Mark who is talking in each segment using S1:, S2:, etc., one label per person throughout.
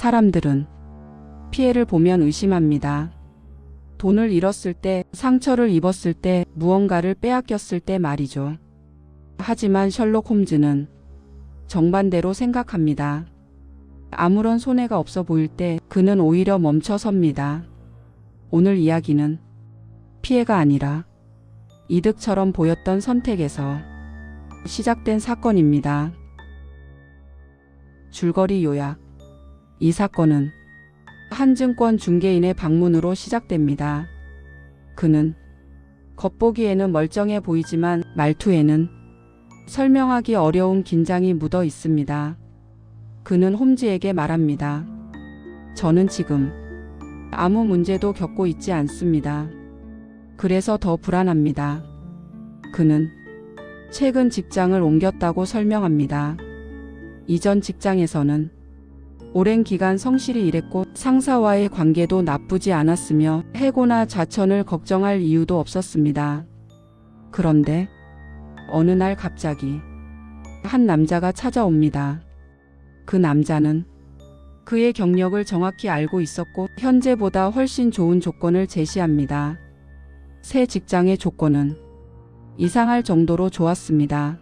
S1: 사람들은 피해를 보면 의심합니다. 돈을 잃었을 때, 상처를 입었을 때, 무언가를 빼앗겼을 때 말이죠. 하지만 셜록 홈즈는 정반대로 생각합니다. 아무런 손해가 없어 보일 때 그는 오히려 멈춰 섭니다. 오늘 이야기는 피해가 아니라 이득처럼 보였던 선택에서 시작된 사건입니다. 줄거리 요약. 이 사건은 한 증권 중개인의 방문으로 시작됩니다. 그는 겉보기에는 멀쩡해 보이지만 말투에는 설명하기 어려운 긴장이 묻어 있습니다. 그는 홈즈에게 말합니다. 저는 지금 아무 문제도 겪고 있지 않습니다. 그래서 더 불안합니다. 그는 최근 직장을 옮겼다고 설명합니다. 이전 직장에서는 오랜 기간 성실히 일했고 상사와의 관계도 나쁘지 않았으며 해고나 자천을 걱정할 이유도 없었습니다. 그런데 어느 날 갑자기 한 남자가 찾아옵니다. 그 남자는 그의 경력을 정확히 알고 있었고 현재보다 훨씬 좋은 조건을 제시합니다. 새 직장의 조건은 이상할 정도로 좋았습니다.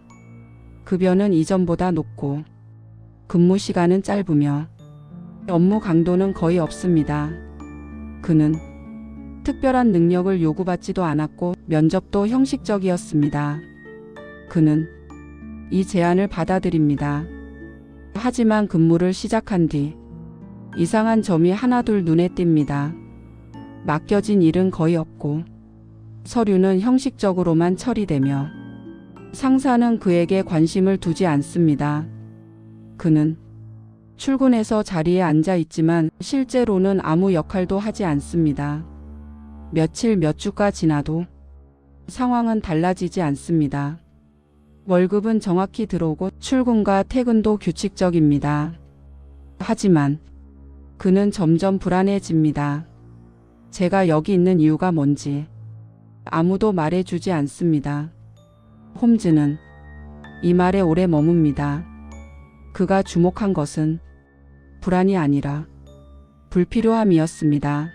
S1: 급여는 이전보다 높고 근무 시간은 짧으며 업무 강도는 거의 없습니다. 그는 특별한 능력을 요구받지도 않았고 면접도 형식적이었습니다. 그는 이 제안을 받아들입니다. 하지만 근무를 시작한 뒤 이상한 점이 하나둘 눈에 띕니다. 맡겨진 일은 거의 없고 서류는 형식적으로만 처리되며 상사는 그에게 관심을 두지 않습니다. 그는 출근해서 자리에 앉아 있지만 실제로는 아무 역할도 하지 않습니다. 며칠 몇 주가 지나도 상황은 달라지지 않습니다. 월급은 정확히 들어오고 출근과 퇴근도 규칙적입니다. 하지만 그는 점점 불안해집니다. 제가 여기 있는 이유가 뭔지 아무도 말해주지 않습니다. 홈즈는 이 말에 오래 머뭅니다. 그가 주목한 것은 불안이 아니라 불필요함이었습니다.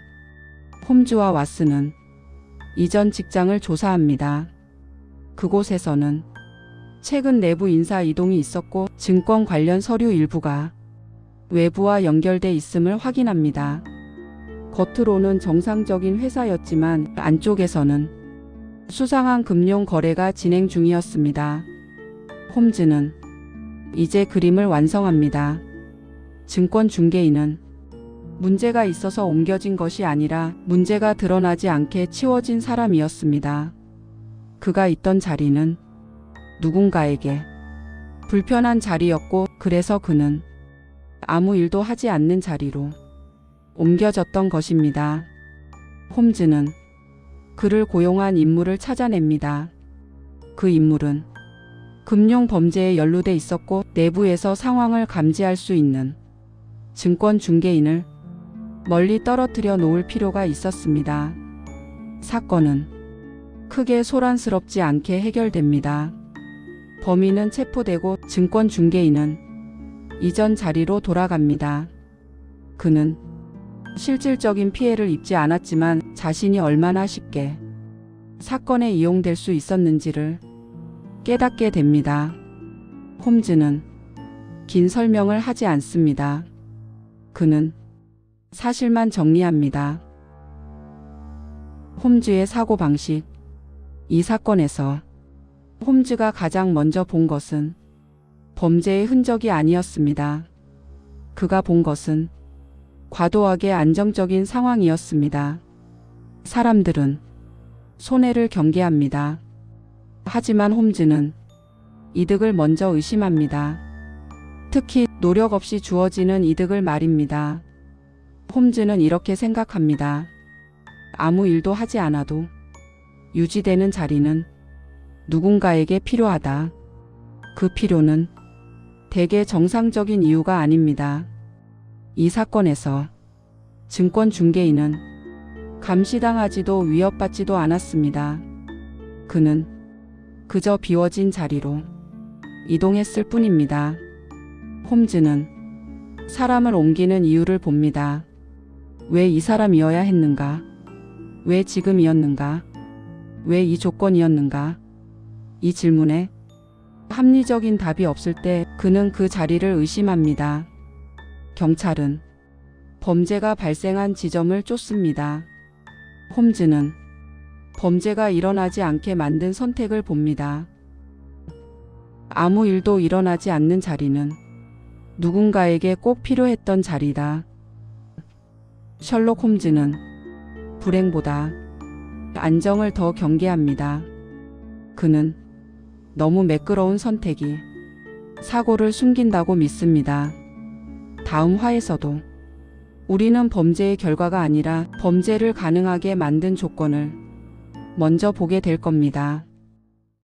S1: 홈즈와 왓슨은 이전 직장을 조사합니다. 그곳에서는 최근 내부 인사 이동이 있었고 증권 관련 서류 일부가 외부와 연결돼 있음을 확인합니다. 겉으로는 정상적인 회사였지만 안쪽에서는 수상한 금융 거래가 진행 중이었습니다. 홈즈는 이제 그림을 완성합니다. 증권 중개인은 문제가 있어서 옮겨진 것이 아니라 문제가 드러나지 않게 치워진 사람이었습니다. 그가 있던 자리는 누군가에게 불편한 자리였고 그래서 그는 아무 일도 하지 않는 자리로 옮겨졌던 것입니다. 홈즈는 그를 고용한 인물을 찾아냅니다. 그 인물은 금융 범죄에 연루돼 있었고 내부에서 상황을 감지할 수 있는 증권 중개인을 멀리 떨어뜨려 놓을 필요가 있었습니다. 사건은 크게 소란스럽지 않게 해결됩니다. 범인은 체포되고 증권 중개인은 이전 자리로 돌아갑니다. 그는 실질적인 피해를 입지 않았지만 자신이 얼마나 쉽게 사건에 이용될 수 있었는지를 깨닫게 됩니다. 홈즈는 긴 설명을 하지 않습니다. 그는 사실만 정리합니다. 홈즈의 사고방식. 이 사건에서 홈즈가 가장 먼저 본 것은 범죄의 흔적이 아니었습니다. 그가 본 것은 과도하게 안정적인 상황이었습니다. 사람들은 손해를 경계합니다. 하지만 홈즈는 이득을 먼저 의심합니다. 특히 노력 없이 주어지는 이득을 말입니다. 홈즈는 이렇게 생각합니다. 아무 일도 하지 않아도 유지되는 자리는 누군가에게 필요하다. 그 필요는 대개 정상적인 이유가 아닙니다. 이 사건에서 증권 중개인은 감시당하지도 위협받지도 않았습니다. 그는 그저 비워진 자리로 이동했을 뿐입니다. 홈즈는 사람을 옮기는 이유를 봅니다. 왜 이 사람이어야 했는가? 왜 지금이었는가? 왜 이 조건이었는가? 이 질문에 합리적인 답이 없을 때 그는 그 자리를 의심합니다. 경찰은 범죄가 발생한 지점을 쫓습니다. 홈즈는 범죄가 일어나지 않게 만든 선택을 봅니다. 아무 일도 일어나지 않는 자리는 누군가에게 꼭 필요했던 자리다. 셜록 홈즈는 불행보다 안정을 더 경계합니다. 그는 너무 매끄러운 선택이 사고를 숨긴다고 믿습니다. 다음 화에서도 우리는 범죄의 결과가 아니라 범죄를 가능하게 만든 조건을 먼저 보게 될 겁니다.